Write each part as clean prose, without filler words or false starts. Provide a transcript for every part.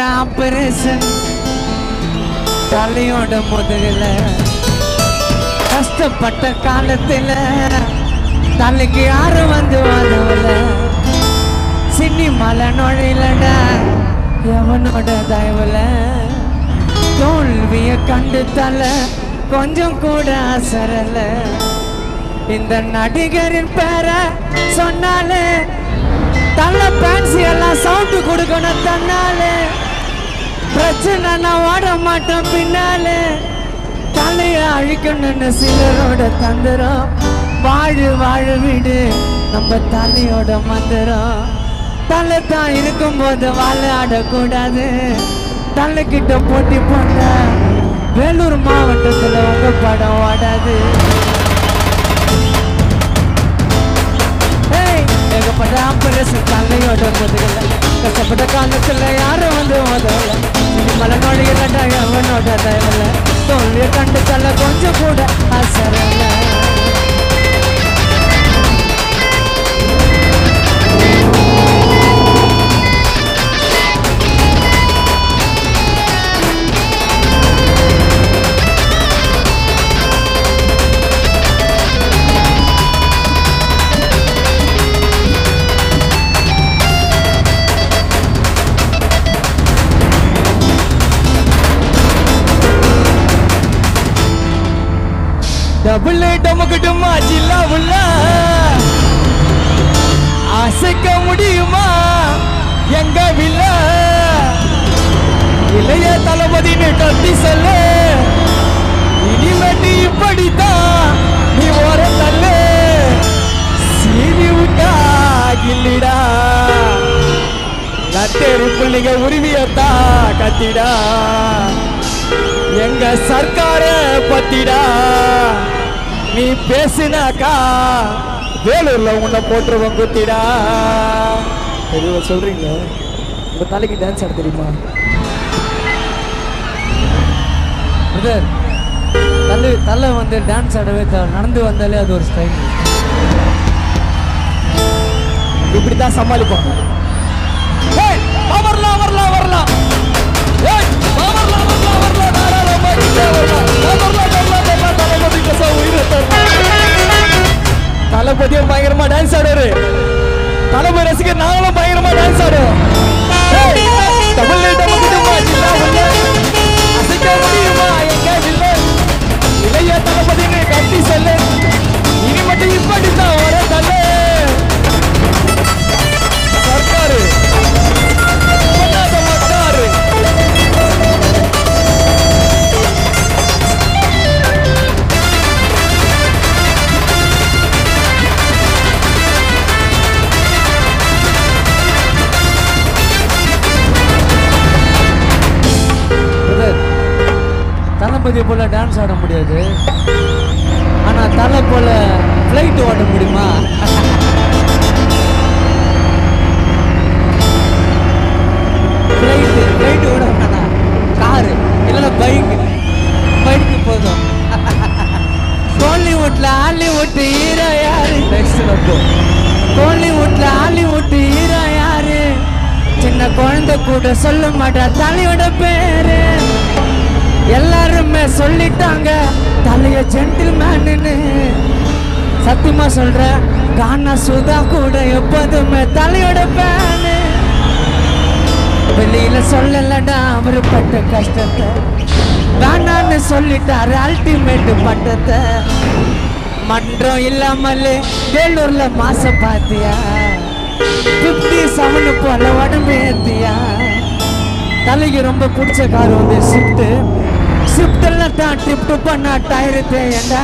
Operation தலையோட முதுகுல கஷ்டப்பட்ட காலத்துல தலைக்கு யாரும் வந்து வாதவல சினிமால நுழையிலடா எவனோட தயவுல தோல்விய கண்டு தலை கொஞ்சம் கூட அசரல இந்த நடிகரின் பேரை சொன்னாலே தலை பேன்சி எல்லாம் சவுண்டு கொடுக்கணும் தன்னாலே பிரச்சனை நான் ஓட மாட்டோம் பின்னாலே தலைய அழிக்கணும்னு சிலரோட தந்துரும் வாழு வாழு வீடு நம்ம தலையோட மந்திரம் தலை தான் இருக்கும்போது வாழாடக்கூடாது தலை கிட்ட போட்டி போட்ட வேலூர் மாவட்டத்தில் உங்க படம் ஓடாது. ஏகப்பட்ட ஆபரேஷன் தலையோட முதுகுல கஷ்டப்பட்ட காலத்துல யாரும் வந்து உதவல மலை நோழிகளா எவனோட தயவுல தோல்விய கண்டு தலை கொஞ்சம் கூட அசரல. டபுள் டமுக்குடுமா ஜில்லா உள்ள அசைக்க முடியுமா எங்க வில்ல இளைய தளபதினு கட்டி சொல்லு இனிமேட்டு இப்படித்தான் நீ ஓர தள்ளு சீவி விட்டா கில்லிடா லட்டேரி புள்ளிங்க உரிமையத்தா கத்திடா எங்க சர்க்கார பத்திடா நீ பேசினாக்கா வேலூர்ல உன்னை போட்டுருவோம் குத்திடா. சொல்றீங்க உங்க தலைக்கு டான்ஸ் ஆட தெரியுமா? தலை வந்து டான்ஸ் ஆடவே நடந்து வந்தாலே அது ஒரு ஸ்டைல். இப்படித்தான் சமாளிப்பாங்க. வரலாம் வரலாம் வரலாம் தளபதியும் பயங்கரமா டான்ஸ் ஆடுவாரு. தளபதி ரசிகர் நாங்களும் பயங்கரமா டான்ஸ் ஆடுவோம். இளைய தளபதினு கட்டி சொல்லு இனி மட்டும் இப்படித்தான் வர தள்ளு சர்க்காரு மக்காரு. தளபதி போல டான்ஸ் ஆட முடியாது, ஆனா தலை போல பிளைட் ஓட முடியுமா? பிளைட் ஓட காரு இல்ல பைக்கு போதும். கோலிவுட்ல ஹாலிவுட் ஹீரோ யாரு? கோலிவுட்ல ஹாலிவுட் ஹீரோ யாரு? சின்ன குழந்தை கூட சொல்ல மாட்டா தலையோட பேரு. எல்லாருமே சொல்லிட்டாங்க தலைய ஜென்டில்மேன்னு. சத்தியமா சொல்ற கானா சுதா கூட எப்போதுமே தலையோட பேனு. வெளியில சொல்லலடா அவரு பட்ட கஷ்டத்தை, வேணான்னு சொல்லிட்டாரு அல்டிமேட் பட்டத்தை. மன்றம் இல்லாமலே வேலூர்ல மாச பாத்தியா 57 போல உடம்பு ஏத்தியா. தலைக்கு ரொம்ப பிடிச்ச கார் வந்து ஷிஃப்ட் எல்லாம் தான் ட்ரிப்ட் பண்ண டயரு தேயண்டா.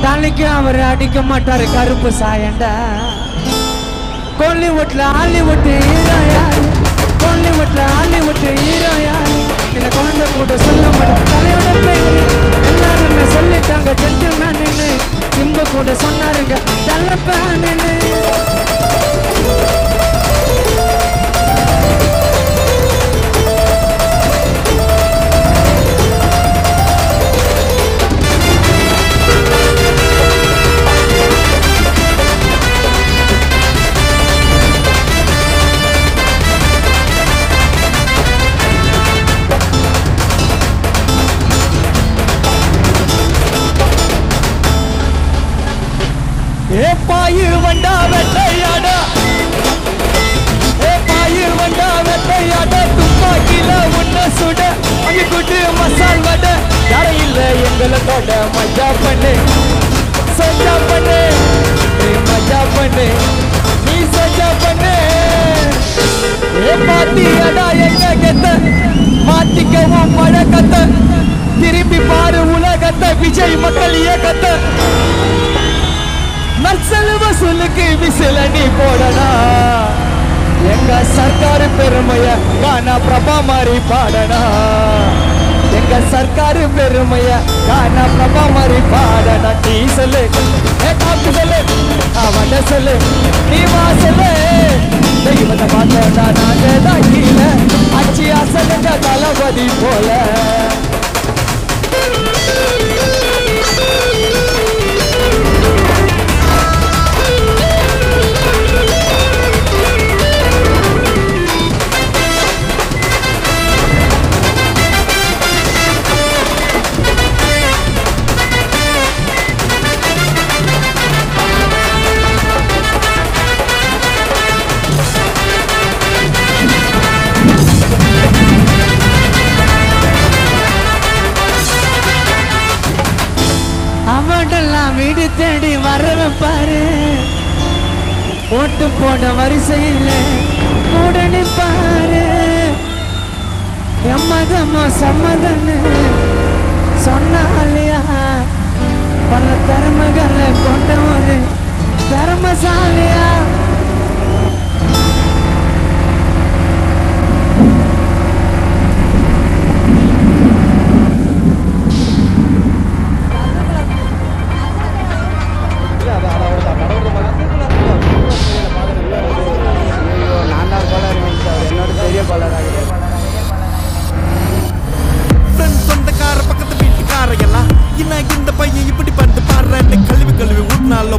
தலைக்கு அவர் அடிக்க மாட்டாரு கருப்பு சாயண்டா. கோலிவுட்ல ஹாலிவுட் ஹீரோ யாரு? கோலிவுட்ல ஹாலிவுட் ஹீரோ யாரு? இந்த குழந்தை கூட சொல்ல மாட்டேன் தலையோட பேரு. எல்லாருமே சொல்லிட்டாங்க ஜென்டில்மேன்னு. சிம்பு கூட சொன்னாருங்க தலை பேனு. வாசல நீ போடனா எங்க சர்க்காரு பெருமைய காணா பிரபா மாதிரி பாடனா எங்க சர்க்காரு பெருமைய காணா பிரபா மாதிரி பாடனா நீ சொல்லு காப்பு சொல்லு அவன சொல்லு நீ வாசலே தெய்வத்தை பார்த்தா நாங்க தான் கீழே அச்சி அசலுங்க தளபதி போல அவடெல்லாம் வீடு தேடி வரவன் பாரு ஓட்டு போட வரிசையில் கூட நிப்பாரு எம்மதமோ சம்மதன்னு சொன்னாலியா பல திறமைகளை கொண்ட ஒரு திறமசாலியா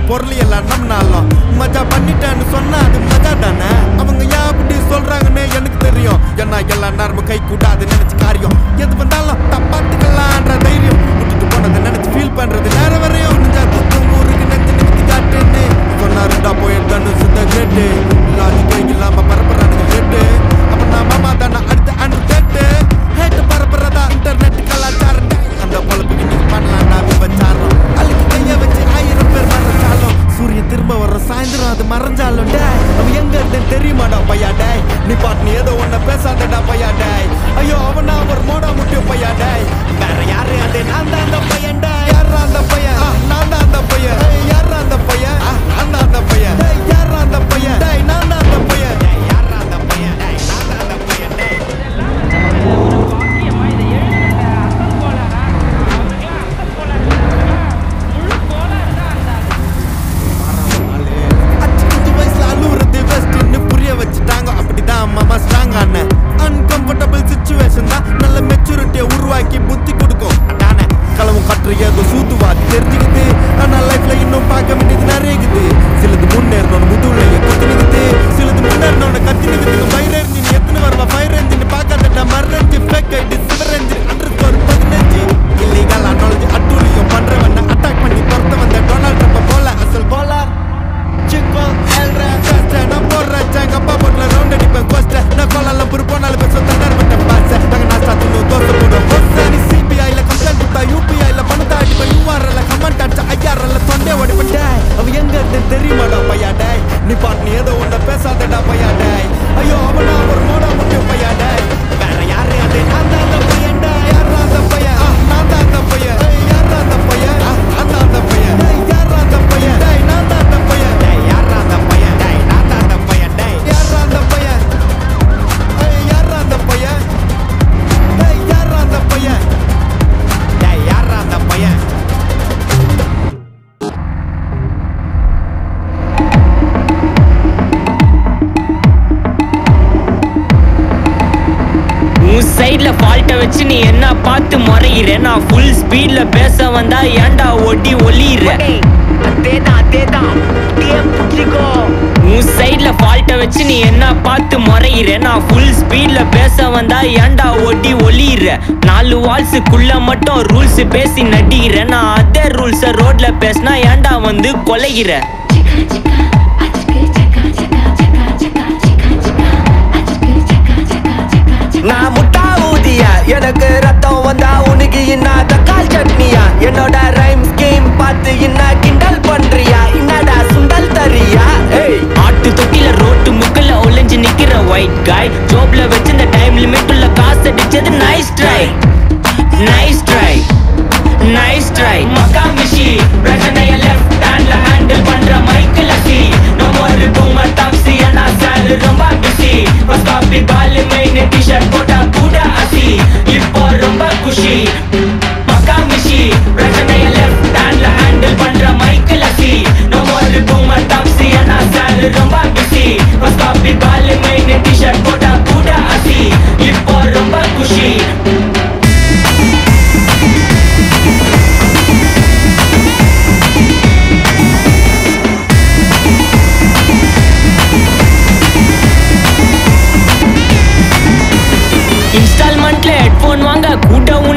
பொருளையெல்லாம் நம்மனாலும் மஜா பண்ணிட்டேன்னு சொன்னா அது மஜா தானே அவங்க ஏன் அப்படி சொல்றாங்கன்னு எனக்கு தெரியும் ஏன்னா எல்லா நேரமும் கை கூட்டாது நினைச்சு காரியம் எது வந்தாலும் தப்பாத்துக்கலான்ற தைரியம் விட்டுட்டு போனதை நினைச்சு ஃபீல் பண்றது நேரம் வரையும் நெஞ்சா துக்கம் ஊருக்கு நெஞ்சு நிமித்தி காட்டுன்னு சொன்னாருடா போய் தன்னு சுத்த கேட்டு லாஜிக்கே இல்லாம பரப்புறானுங்க கேட்டு அப்ப நான் மாமா தானே அடுத்த அன்று கேட்டு ஹேட்டு பரப்புறதா இன்டர்நெட் கலாச்சாரம் அந்த பொழப்புக்கு நீங்க பண்ணலாம்டா விபச்சாரம் அழுக்கு கைய வச்சு 1000 பேர் மறைஞ்சாலும் சூரியன் திரும்ப வர சாயந்தரம் அது மறைஞ்சாலும் டேய் அவ எங்க இருந்து தெரியுமாடா பையா டேய் நீ பாட்டு ஏதோ ஒன்ன பேசாதடா பையா டேய் ஐயோ அவனா ஒரு மோடா முட்டியும் பையா டேய் வேற யாரு அது நான் தான் அந்த பையன் டேய் யாரா அந்த பையன் நான் தான் அந்த பையன் யாரா அந்த பையன் நான் தான் அந்த பையன் டேய் யாரா அந்த பையன் டேய் நான் தான் அந்த பையன் டேய் யாரா அந்த பையன் டேய் நான் தான் அந்த பையன் டேய் அன்கம்ஃபர்டபிள் சிச்சுவேஷன் தான் நல்ல மெச்சூரிட்டியை உருவாக்கி புத்தி கொடுக்கும் அதானே களவும் கற்று ஏதோ சூதுவாதி தெரிஞ்சுக்குது ஆனா லைஃப்ல இன்னும் பார்க்க வேண்டியது நிறையக்குது சிலது முன்னேறணும் முதுகுலைய கத்தி நிக்குது சிலது முன்னேறணும் கத்தி நிக்குது ஃபயர் என்ஜின் எத்தனை வருவா ஃபயர் என்ஜின் பார்க்காதட்டா மர்ரஞ்சி ஃபேக் ஐடி சிவர் என்ஜின் அண்டர்ஸ்கோர் 15 இல்லீகல் நாலேஜ் அட்டூழியம் பண்றவன அட்டாக் பண்ணி துரத்த வந்த டொனால்ட் ட்ரம்ப் போல அசல் polar Chico, el rechaste, no por rechenga, pa' por la ronda ni per cuesta. No con la purpona, le peso tener vete pase. Tengan hasta tu notoso, puro cosa. Ni CPI, la content, puta UPI, la panota, ni per UR, la camanta, ayarra, la tonde, what if I die? Of younger than the Rimada, paya die. Ni part near the one, the pesa, the da paya die. Ayo, avana, or moda, mutu paya die. Vera yare, ade, nanda, the paya die. Yarra, the paya, nanda, the paya. Yarra, the paya, nanda, the paya. Yarra, the paya, nanda, the paya. Yarra, the paya, nanda, the paya. Yarra, the paya. Yarra, the paya. Yarra, the paya. Yarra, the paya. சைட்ல ஃபால்ட்ட வச்சு நீ என்ன பார்த்து முறையிற நான் full ஸ்பீட்ல பேச வந்தா ஏன்டா ஒட்டி ஒளியிற உன் சைட்ல ஃபால்ட்ட வச்சு நீ என்ன பார்த்து முறையிற நான் ஃபுல் ஸ்பீட்ல பேச வந்தா ஏன்டா ஒட்டி ஒளியிற 4 வால்ஸுக்குள்ள மட்டும் ரூல்ஸ் பேசி நடிக்கிற நான் அதே ரூல்ஸ ரோட்ல பேசினா ஏன்டா வந்து கொலைகிற நான் முட்டா ஊதியா எனக்கு ரத்தம் வந்தா உனக்கு இன்னாத கால் சட்னியா என்னோட ரைம் ஸ்கீம் பார்த்து என்ன கிண்டல் பண்றியா என்னடா சுண்டல் தரியா ஆட்டு தொட்டில ரோட்டு முக்கல ஒளிஞ்சு நிக்கிற ஒயிட் காய் ஜோப்ல வச்சிருந்த டைம் லிமிட் உள்ள காசு அடிச்சது nice try nice try nice try மக்கா மிஷி பிரச்சனைய லெஃப்ட் ஹேண்ட்ல ஹேண்டில் பண்ற மைக்கேல் அசி நம்ம ஒரு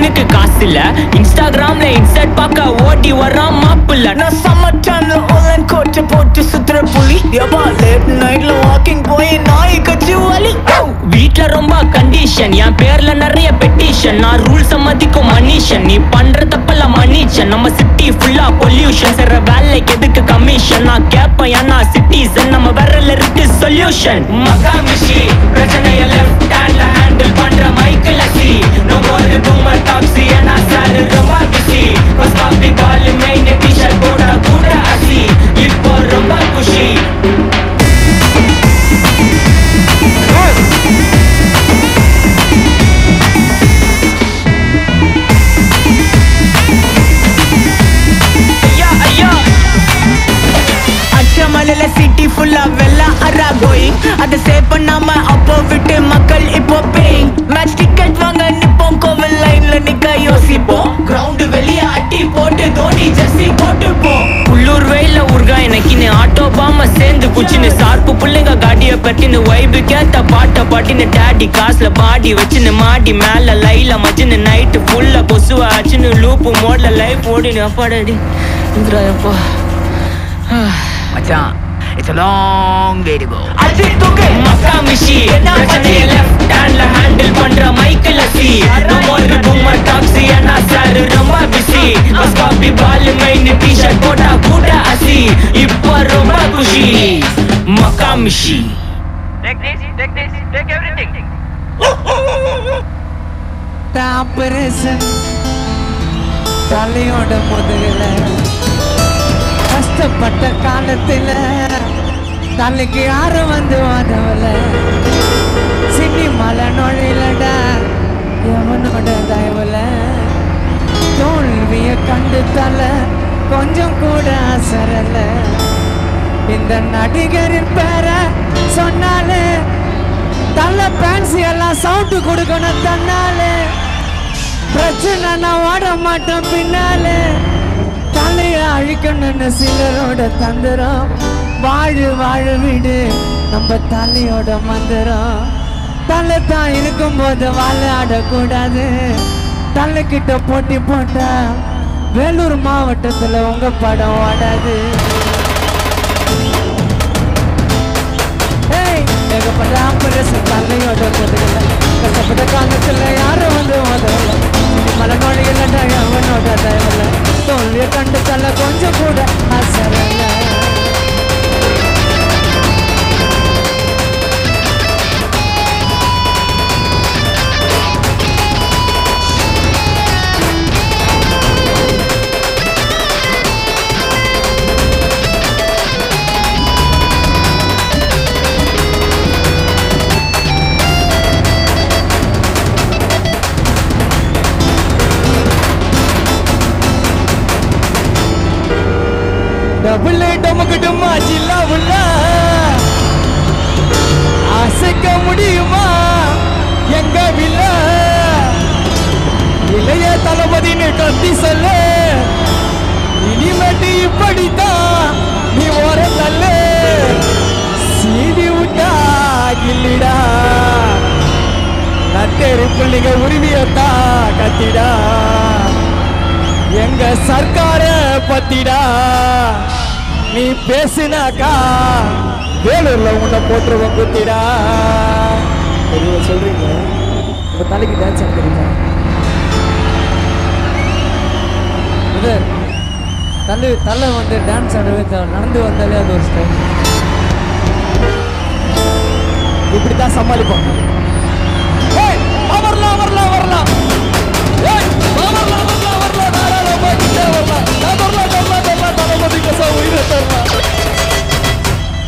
கண்ணுக்கு காசு இல்ல இன்ஸ்டாகிராம்ல இன்ஸ்டர்ட் பார்க்க ஓடி வரான் மாப்பிள்ள நான் சம்மர் டைம்ல ஆன்லைன் கோட்டை போட்டு சுத்துற புலி எவா லேட் நைட்ல வாக்கிங் போய் நாய் கட்சி வலி வீட்ல ரொம்ப கண்டிஷன் என் பேர்ல நிறைய பெட்டிஷன் நான் ரூல்ஸ் மதிக்கும் மனுஷன் நீ பண்ற தப்பெல்லாம் மன்னிச்சன் நம்ம சிட்டி ஃபுல்லா பொல்யூஷன் செய்ற வேலைக்கு எதுக்கு கமிஷன் நான் கேட்பேன் ஏன்னா சிட்டிசன் நம்ம விரல்ல இருக்கு சொல்யூஷன் மகாமிஷி பிரச்சனைய லெஃப்ட் ஹேண்ட்ல ஹேண்டில் பண்ற மைக்கேல் அசி நோ மோர் பூமர் டாக்ஸி ஏன்னா சார் ரொம்ப பிஸி பஸ் காபி கால் மெயின் டி-ஷர்ட் போட கூட அசி இப்போ ரொம்ப குஷி மலையில சிட்டி ஃபுல்லா வெள்ள அரா கோயிங் அதை சேவ் பண்ணாம அப்போ விட்டு மக்கள் இப்போ பேயிங் மேட்ச் டிக்கெட் வாங்க நிப்போம் கோவில் லைன்ல நிக்க யோசிப்போம் கிரவுண்ட் வெளியே அட்டி போட்டு தோனி ஜெர்சி போட்டுப்போம் உள்ளூர் வெயில ஊர்கா எனக்குன்னு ஆட்டோ பாம சேர்ந்து குச்சின்னு சார்பு பிள்ளைங்க காடிய பட்டின்னு வைபு கேத்த பாட்ட பாட்டின்னு டாடி காசுல பாடி வச்சுன்னு மாடி மேல லைல மச்சின்னு நைட்டு ஃபுல்லா கொசுவா ஆச்சுன்னு லூப்பு மோட்ல லைஃப் ஓடினு அப்பாடி இந்திராயப்பா Macam, it's a long way to go. Ajith okay மகாமிஷி பிரச்சனைய லெஃப்ட் ஹேண்ட்ல ஹேண்டில் பண்ற மைக்கேல் அசி நோ மோர் பூமர் டாக்ஸி ஏன்னா சார் ரொம்ப பிஸி பஸ் காபி பால் மெயின் டி-ஷர்ட் போட்டா கூட அசி இப்போ ரொம்ப குஷி மகாமிஷி Take everything. ஆபரேஷன் தலையோட முதுகுல கஷ்டப்பட்ட காலத்துல தலைக்கு யாரும் வந்து உதவல சினிமால நுழையிலடா எவனோட தயவுல தோல்விய கண்டு தலை கொஞ்சம் கூட அசரல இந்த நடிகரின் பேரை சொன்னாலே தலை பேன்சி எல்லாம் சவுண்டு கொடுக்கணும் தன்னாலே பிரச்சனை நான் ஓட மாட்டேன் பின்னாலே தலைய அழிக்கணும்னு சிலரோட தந்துரும் வாழ விடு நம்ம தலையோட மந்திரம் தலை தான் இருக்கும்போது வாழாடக்கூடாது தலைக்கிட்ட போட்டி போட்டா வேலூர் மாவட்டத்துல உங்க படம் ஓடாது ஏகப்பட்ட ஆம்பரேஷன் தலையோட முதுகல கஷ்டப்பட்ட காலத்துல யாரும் வந்து உதவல மலை நோழிகள அவனோட தயவல தோல்விய கண்டு தலை கொஞ்சம் கூட அசரல டபுள் டமுக்கு டும்மா ஜில்லா உள்ள அசைக்க முடியுமா எங்க வில்ல இளைய தளபதினு கத்தி சொல்ல இனிமேட்டு இப்படித்தான் நீ ஓர தள்ள சீடி விட்டா கில்லிடா நத்தேரி புள்ளிங்க உரிமையத்தா கத்திடா எங்க சர்க்கார பத்திடா நீ பேசினாக்கா வேலூர்ல உன்னை போட்டுருவ குத்திடா சொல்றீங்க உங்க தலைக்கு டான்ஸ் ஆடுறீங்க தலை வந்து டான்ஸ் ஆடவே நடந்து வந்தாலே அது ஒரு ஸ்டைல் இப்படித்தான் சமாளிப்போம் வரலாம் வரலாம் வரலாம்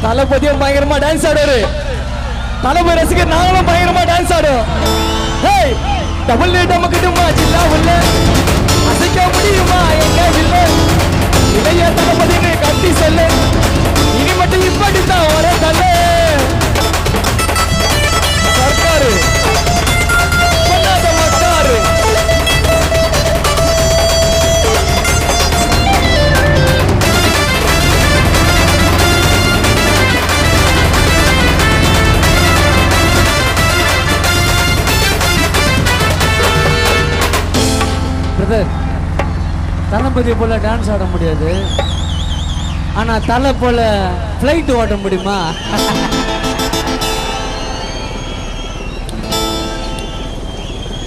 தளபதியும் பயங்கரமா டான்ஸ் ஆடுவாரு தளபதி ரசிகர் நாங்களும் பயங்கரமா டான்ஸ் ஆடுவோம் டபுள் டமுக்கிட்டுமா ஜில்லா உள்ள அசைக்க முடியுமா எங்க இல்ல இளைய தளபதினு கட்டி சொல்லு இனி மட்டும் இப்படித்தான் ஒரே தலை சர்க்காரு பண்ணாத மக்காரு தளபதி போல டான்ஸ் ஆட முடியாது, ஆனா தலை போல ஃப்ளைட் ஓட்ட முடியுமா?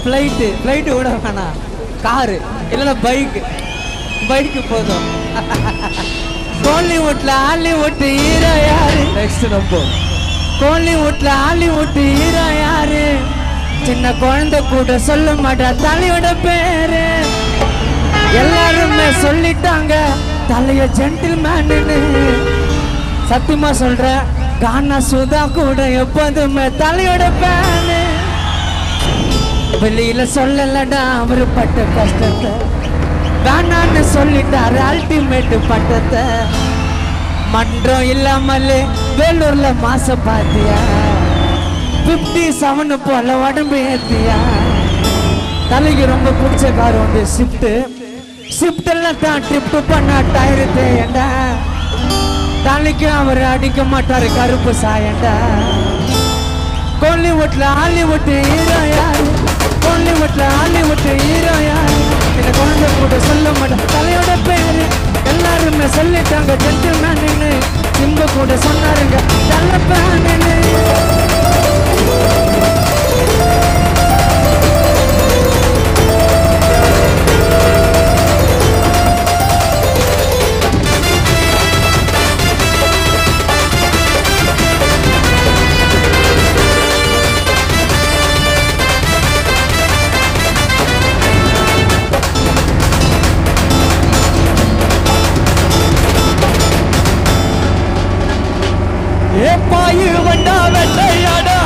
ஃப்ளைட்டு ஓட வேணாம், காரு இல்லைன்னா பைக்கு போதும். கோலிவுட்ல ஹாலிவுட் ஹீரோ யாரு? நெக்ஸ்ட் நம்ம கோலிவுட்ல ஹாலிவுட் ஹீரோ யாரு? சின்ன குழந்தை கூட சொல்ல மாட்டா தலையோட பேரு. எல்லாருமே சொல்லிட்டாங்க தலைய ஜென்டில்மேன்னு. சத்தியமா சொல்ற கானா சுதா கூட எப்போதுமே தலையோட பேரு. வெளியில சொல்லலடா அவரு பட்ட கஷ்டத்தை, வேணான்னு சொல்லிட்டாரு அல்டிமேட் பட்டத்தை. மன்றம் இல்லாமலே வேலூர்ல மாச பாத்தியா, 57 போல உடம்பு ஏத்தியா. தலைக்கு ரொம்ப பிடிச்ச கார் வந்து ஷிஃப்ட் எல்லாம் தான் ட்ரிப் பண்ண டயரு தேயண்டா. தலைக்கு அவர் அடிக்க மாட்டாரு கருப்பு சாயண்டா. கோலிவுட்ல ஹாலிவுட் ஹீரோ யாரு? கோலிவுட்ல ஹாலிவுட் ஹீரோ யாரு? இந்த குழந்தை கூட சொல்ல மாட்டேன் தலையோட பேரு. எல்லாருமே சொல்லிட்டாங்க ஜென்டில்மேன்னு. சிம்பு கூட சொன்னாருங்க தலப்பான்னு. பாயு வண்டா வெட்டையாடா,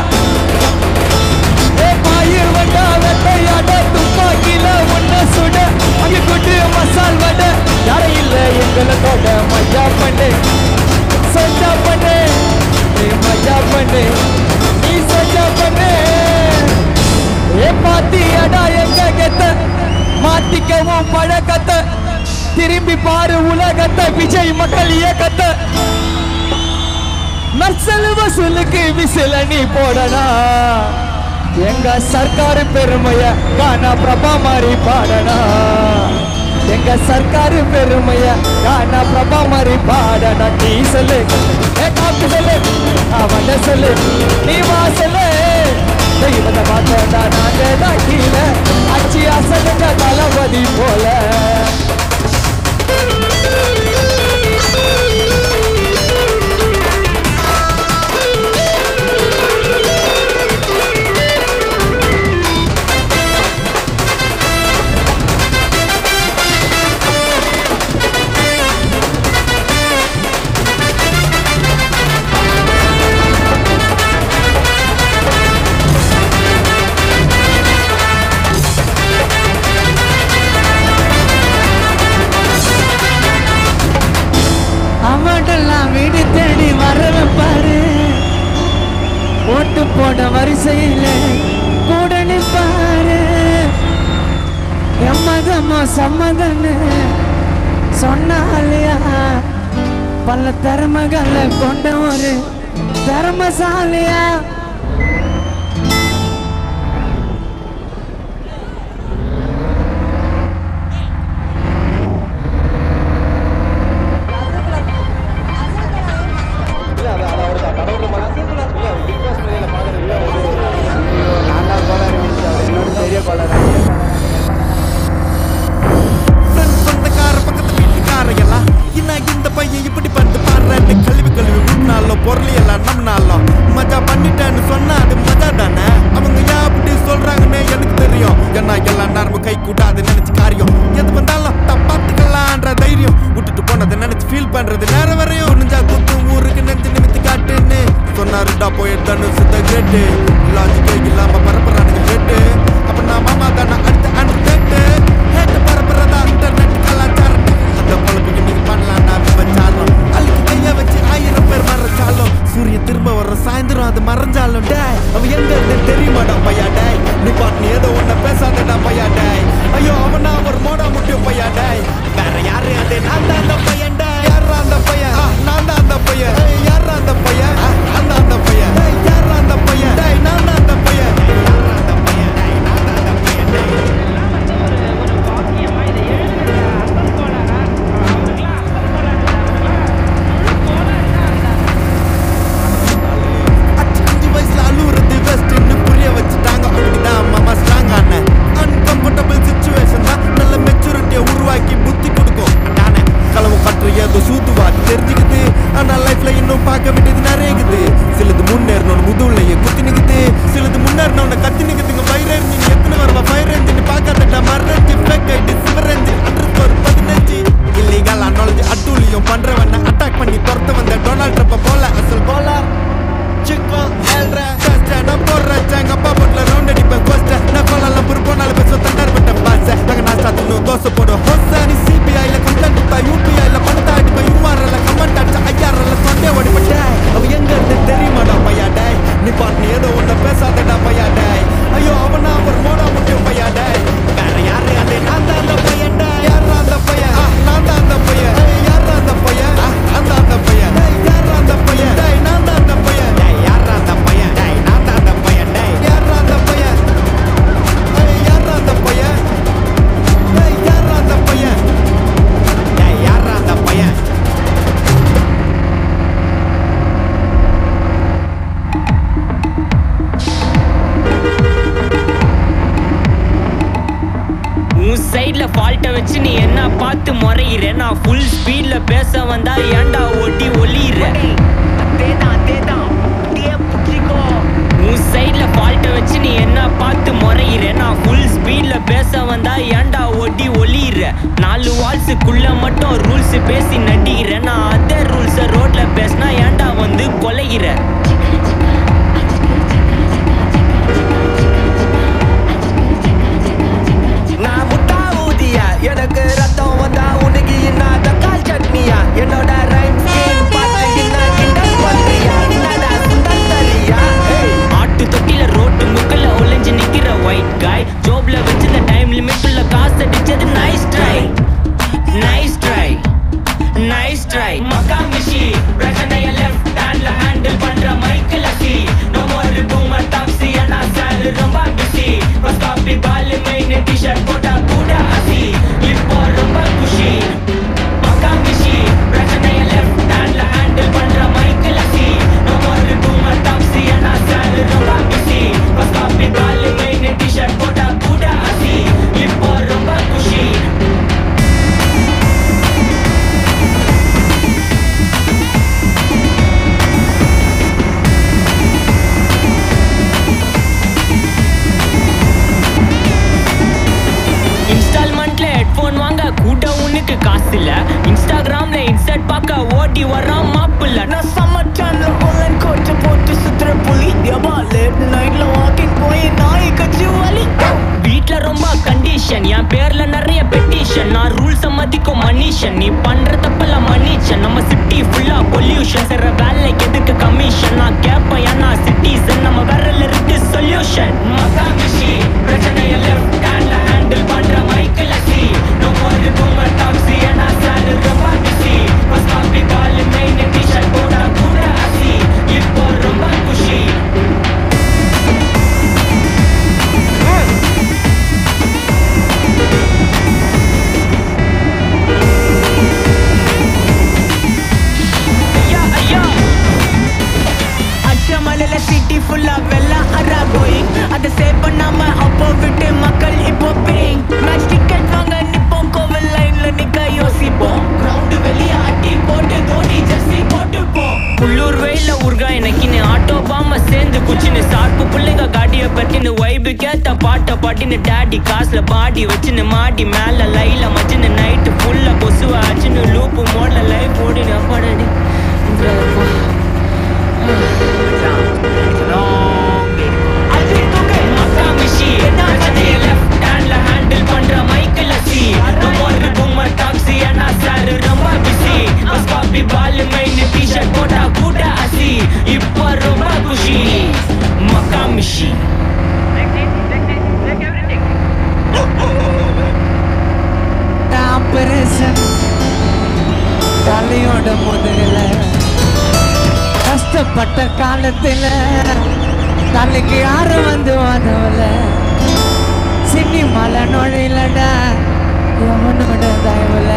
பாயு வண்டா வெட்டையாடா. துப்பாக்கில ஒன்ன சுட அங்க கொண்டு மசால் வட. யாரை இல்ல எங்களை தோட மஜா பண்ணு, சஜா பண்ணு, நீ மஜா பண்ணு, நீ சஜா பண்ணு. பாத்தியாடா எங்க கெத்த மாத்திக்கவும் பழக்கத்தை. திரும்பி பாரு உலகத்தை, விஜய் மக்கள் இயக்கத்தை. மெர்சல் வசூலுக்கு விசில நீ போடனா. எங்க சர்க்காரு பெருமைய கானா பிரபா மாதிரி பாடனா. எங்க சர்க்காரு பெருமைய கானா பிரபா மாதிரி பாடனா. நீ சொல்லு காப்பி சொல்லு, அவன் சொல்லு, நீ வா சொல்லு. தெய்வத்தை பார்த்தா நாங்க தான் கீழே அச்சி அசலுங்க தளபதி போல. அவடெல்லாம் வீடு தேடி வரல பாரு. ஓட்டு போட வரிசையில கூட நிப்பாரு. எம்மதமோ சம்மதன்னு சொன்னாலியா. பல திறமைகளை கொண்ட ஒரு திறமசாலியா. இந்த பையன் இப்படி பண்ணு பாடுறேன்னு கல்வி ஊட்டினாலும் பொருளையெல்லாம் நம்மனாலும் மஜா பண்ணிட்டேன்னு சொன்னா அது மஜா தானே. அவங்க ஏன் அப்படி சொல்றாங்கன்னு எனக்கு தெரியும். ஏன்னா எல்லாம் நேரமும் கை கூட்டாது நினைச்சு காரியம். எது வந்தாலும் பார்த்துக்கலான்ற தைரியம். விட்டுட்டு போனதை நினைச்சு ஃபீல் பண்றது நேரம் வரையும். நெஞ்சா குத்து ஊருக்கு நெஞ்சு நிமித்தி காட்டுன்னு சொன்னாருடா போயிட்டான்னு சுத்த கேட்டு. லாஜிக்கே இல்லாம பரப்புறானுங்க கேட்டு. அப்ப நான் மாமா தானே அடுத்த அண்ட் கேட்டு கேட்டு பரப்புறதா இன்டர்நெட் கலாச்சாரம். அந்த பொழப்புக்கு நீங்க பண்ணலாம் வச்சாலும் அள்ளிக்கு கைய வச்சு 1000 பேர் மறைச்சாலும் சூரிய திரும்ப வர்ற சாயந்தரம் அது மறைஞ்சாலும் டே அவ எங்க இருந்து தெரியுமாடா பையா டே. நீ பாட்டு ஏதோ ஒன்ன பேசாதடா பையா டே. ஐயோ அவனா ஒரு மோடா முட்டியும் பையா டே. வேற யாரு அது நான் தான் அந்த பையன் டே. யாரா அந்த பையன்? நான் தான் அந்த பையன். யாரா அந்த பையன்? அந்த பையன். யாரா அந்த பையன்? நான் தான் அந்த பையன். சைட்ல ஃபால்ட்ட வச்சு நீ என்ன பார்த்து முறையிற நான் ஃபுல் ஸ்பீட்ல பேச வந்தா ஏன்டா ஓட்டி ஒளியிற உன் சைட்ல ஃபால்ட்ட வச்சு நீ என்ன பார்த்து முறையிற நான் ஃபுல் ஸ்பீட்ல பேச வந்தா ஏன்டா ஓட்டி ஒளியிற 4 வால்ஸுக்குள்ள மட்டும் ரூல்ஸ் பேசி நடிக்கிற நான் அதே ரூல்ஸ ரோட்ல பேசினா ஏன்டா வந்து கொலைகிற நான் முட்டா ஊதியா எனக்கு ரத்தம் வந்தா உனக்கு இன்னாத கால் சட்னியா என்னோட ரைம் ஸ்கீம் பார்த்து என்ன கிண்டல் பண்றியா என்னடா சுண்டல் தரியா ஆட்டு தொட்டில ரோட்டு முக்கல ஒளிஞ்சு நிக்கிற ஒயிட் காய் ஜோப்ல வச்சிருந்த டைம் லிமிட் உள்ள காசு அடிச்சது nice try nice try nice try மக்கா மிஷி பிரச்சனைய லெஃப்ட் ஹேண்ட்ல ஹேண்டில் பண்ற மைக்கேல் அசி நோ மோர் பூமர் டாக்ஸி அண்ணா சார் ரொம்ப பிஸி ஃபர்ஸ்ட் காப்பி பால் மெயின் டி-ஷர்ட் போட்டா கூட அசி இப்போ ரொம்ப குஷி மக்கா மிஷி பிரச்சனைய லெஃப்ட் ஹேண்ட்ல ஹேண்டில் பண்ற மைக்கேல் அசி நோ மோர் பூமர் டாக்ஸி அண்ணா சார் ரொம்ப பிஸி ஃபர்ஸ்ட் காப்பி பால் மெயின் டி-ஷர்ட் போட்டா கூட அசி இப்போ ரொம்ப குஷி இன்ஸ்டால்மெண்ட்ல ஹெட்போன் வாங்க கூட உனக்கு காசு இல்ல இன்ஸ்டாகிராம்ல இன்ஸ்டர்ட் பார்க்க ஓடி வரான் மாப்பிள்ள நான் சம்மர் சேனல்ல ஆன்லைன் கோட் போட்டு சுத்துற புலி யபா லேட் நைட்ல வாக்கிங் போய் நாய் கச்சி வலி வீட்ல ரொம்ப கண்டிஷன் என் பேர்ல நிறைய பெட்டிஷன் நான் ரூல்ஸ் மதிக்கும் மனிஷன் நீ பண்ற தப்பெல்லாம் மன்னிச்சன் நம்ம சிட்டி ஃபுல்லா பொல்யூஷன் செய்ற வேலைக்கு எதுக்கு கமிஷன் நான் கேப்பேன் ஏன்னா சிட்டிசன் நம்ம விரல்ல இருக்கு சொல்யூஷன் மகாமிஷி பிரச்சனைய லெஃப்ட் ஹேண்ட்ல ஹேண்டில் பண்ற மைக்கேல் அசி நோ மோர் பூமர் டாக்ஸி அண்ணா சார் ரொம்ப பிஸி ஃபர்ஸ்ட் காப்பி பால் மெயின் டி-ஷர்ட் போட்டா கூட அசி இப்போ ரொம்ப குஷி அச்சமலையில சிட்டி ஃபுல்லா வெள்ளா அரா கோயிங் அதை சேவ் பண்ணாம அப்போ விட்டு மக்கள் இப்போ பேயிங் மேட்ச் டிக்கெட் வாங்க நிப்போம் கோவில் லைன்ல நிக்க யோசிப்போம் கிரவுண்ட் வெளிய ஆட்டி போட்டு தோனி ஜெர்சி போட்டுப்போம் உள்ளூர் வெயில ஊர்கா எனக்குன்னு ஆட்டோ பாம சேர்ந்து குச்சின்னு சார்பு பிள்ளைங்க காட்டிய பட்டின்னு வைபு கேத்த பாட்ட பாட்டின்னு டேடி காசுல பாடி வச்சுன்னு மாடி மேல லைல மச்சின்னு நைட்டு ஃபுல்லா கொசுவ ஆச்சுன்னு லூப்பு மோட்ல லைஃப் ஓடினு அப்பாடி போட்டா கூட அசி இப்போ ரொம்ப குஷி மக்காமிஷி ஆபரேஷன் தலையோட முதுகுல கஷ்டப்பட்ட காலத்துல தலைக்கு யாரும் வந்து உதவல சினிமால நுழையிலடா எவனோட தயவுல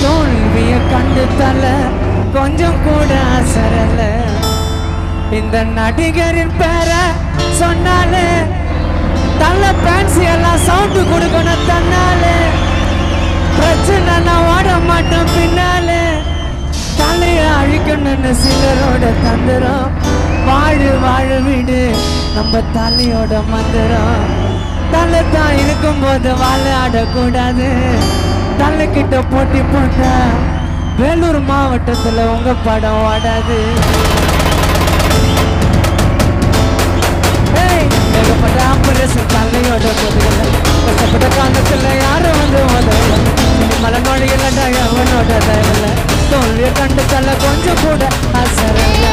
தோல்விய கண்டு தலை கொஞ்சம் கூட அசரல இந்த நடிகரின் பேரை சொன்னாலே தலை பேன்சி எல்லாம் சவுண்டு கொடுக்கணும் தன்னாலே பிரச்சனை நான் ஓட மாட்டோம் பின்னாலே தலைய அழிக்கணும்னு சிலரோட தந்துரும் வாழு வாழு வீடு நம்ம தலையோட மந்திரம் தலை தான் இருக்கும்போது வாழாடக்கூடாது தலை கிட்ட போட்டி போட்டா வேலூர் மாவட்டத்துல உங்க படம் ஓடாது ஏகப்பட்ட ஆம்பரேஷன் தலையோட பொதுவில் கஷ்டப்பட்ட காலத்துல யாரும் வந்து உதவல மலை நோழிகளடா எவனோட தயவுல தோல்விய கண்டு தலை கொஞ்சம் கூட அசரல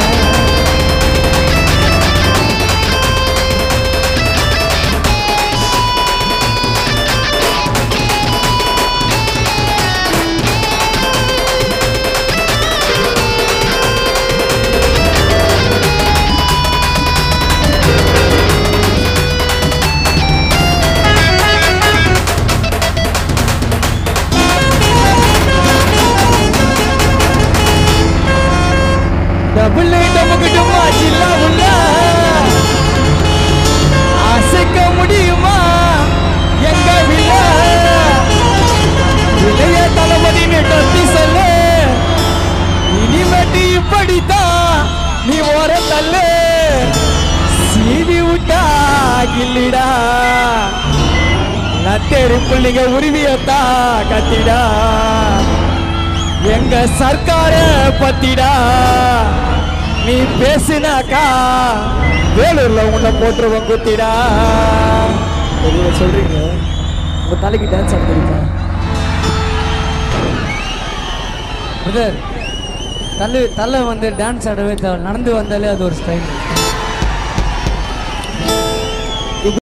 தெரு புள்ளிங்க உரிமையத்தா கத்திடா எங்க சர்க்கார பத்திடா நீ பேசுனாக்கா வேலூர்ல உன்னை போட்டுருவோம் குத்திடா. சொல்றீங்க உங்க தலைக்கு டான்ஸ் ஆட தெரியுமா பிரதர்? தலை வந்து டான்ஸ் ஆடவே தேவை, நடந்து வந்தாலே அது ஒரு ஸ்டைல்.